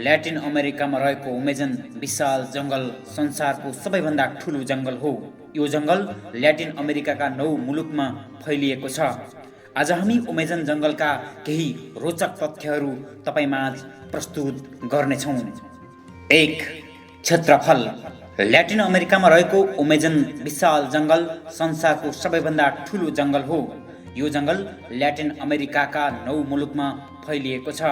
Latin अमेरिकामा रहेको Amazon विशाल जङ्गल संसारको सबैभन्दा ठुलो जङ्गल हो। यो जङ्गल ल्याटिन अमेरिकाका 9 मुलुकमा फैलिएको छ। आज हामी अमेजन जङ्गलका केही रोचक तथ्यहरू तपाईमाझ प्रस्तुत गर्नेछौँ। 1. क्षेत्रफल। ल्याटिन अमेरिकामा रहेको अमेजन विशाल जङ्गल संसारको सबैभन्दा ठुलो जङ्गल हो। यो जङ्गल ल्याटिन अमेरिकाका 9 मुलुकमा फैलिएको छ।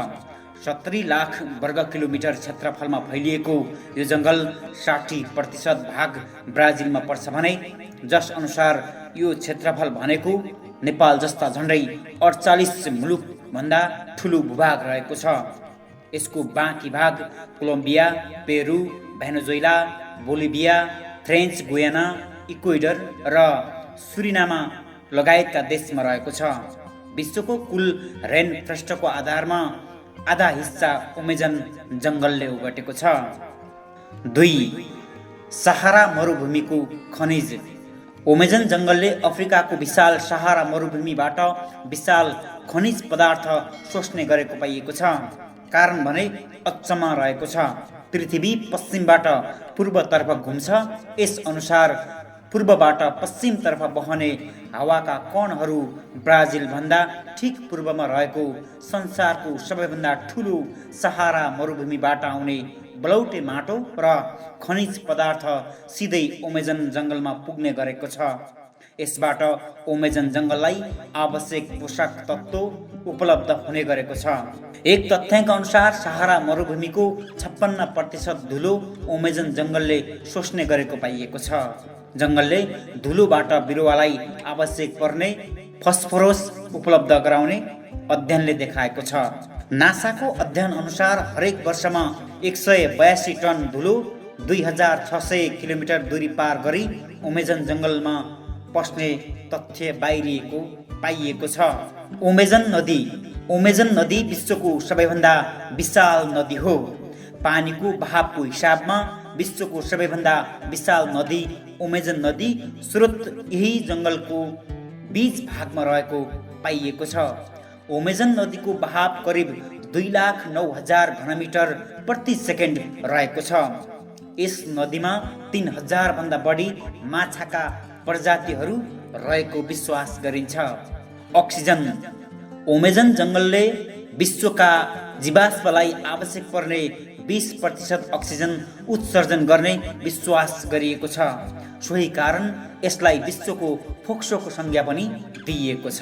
70 लाख वर्ग किलोमिटर क्षेत्रफलमा फैलिएको यो जङ्गल 60% भाग ब्राजिलमा पर्छ भने जस अनुसार यो क्षेत्रफल भनेको नेपाल जस्ता झन्डै 48 मुलुकभन्दा ठुलो भूभाग रहेको छ। यसको बाँकी भाग Colombia, Peru, Venezuela, Bolivia, French Guiana, Ecuador र सुरिनामा लगायतका देशमा रहेको छ। विश्वको कुल रेन फरेस्टको आधारमा आधा हिस्सा अमेजन जङ्गलले ओगटेको छ। 2. सहारा मरुभूमिको खनिज। अमेजन जङ्गलले अफ्रिकाको विशाल सहारा मरुभूमिबाट विशाल खनिज पदार्थ सोच्ने गरेको पाइएको छ। कारण भने अचम्म रहेको छ। पृथ्वी पश्चिमबाट पूर्वतर्फ घुम्छ। यस अनुसार पूर्वबाट पश्चिमतर्फ बहने हावाका कणहरू ब्राजिलभन्दा ठिक पूर्वमा रहेको संसारको सबैभन्दा ठुलो सहारा मरुभूमिबाट आउने बलौटे माटो र खनिज पदार्थ सिधै अमेजन जङ्गलमा पुग्ने गरेको छ। यसबाट अमेजन जङ्गललाई आवश्यक पोषक तत्त्व उपलब्ध हुने गरेको छ। एक तथ्याङ्क अनुसार सहारा मरुभूमिको 56% धुलो अमेजन जङ्गलले सोच्ने गरेको पाइएको छ। जङ्गलले धुलोबाट बिरुवालाई आवश्यक पर्ने फस्फोरस उपलब्ध गराउने अध्ययनले देखाएको छ। नासाको अध्ययन अनुसार हरेक वर्षमा 182 टन धुलो 2600 किलोमिटर दूरी पार गरी अमेजन जङ्गलमा पस्ने तथ्य पाइएको छ। अमेजन नदी विश्वको सबैभन्दा विशाल नदी हो। पानीको बहावको हिसाबमा विश्वको सबैभन्दा विशाल नदी अमेजन नदी स्रोत यही जङ्गलको बीच भागमा रहेको पाइएको छ। अमेजन नदीको बहाव करिब 2,09,000 घनमिटर प्रति सेकेन्ड रहेको छ। यस नदीमा 3,000 भन्दा बढी माछाका प्रजातिहरू रहेको विश्वास गरिन्छ। अक्सिजन। अमेजन जङ्गलले विश्वका जीवाश्मलाई आवश्यक पर्ने 20% अक्सिजन उत्सर्जन गर्ने विश्वास गरिएको छ। सोही कारण यसलाई विश्वको फोक्सोको संज्ञा पनि दिइएको छ।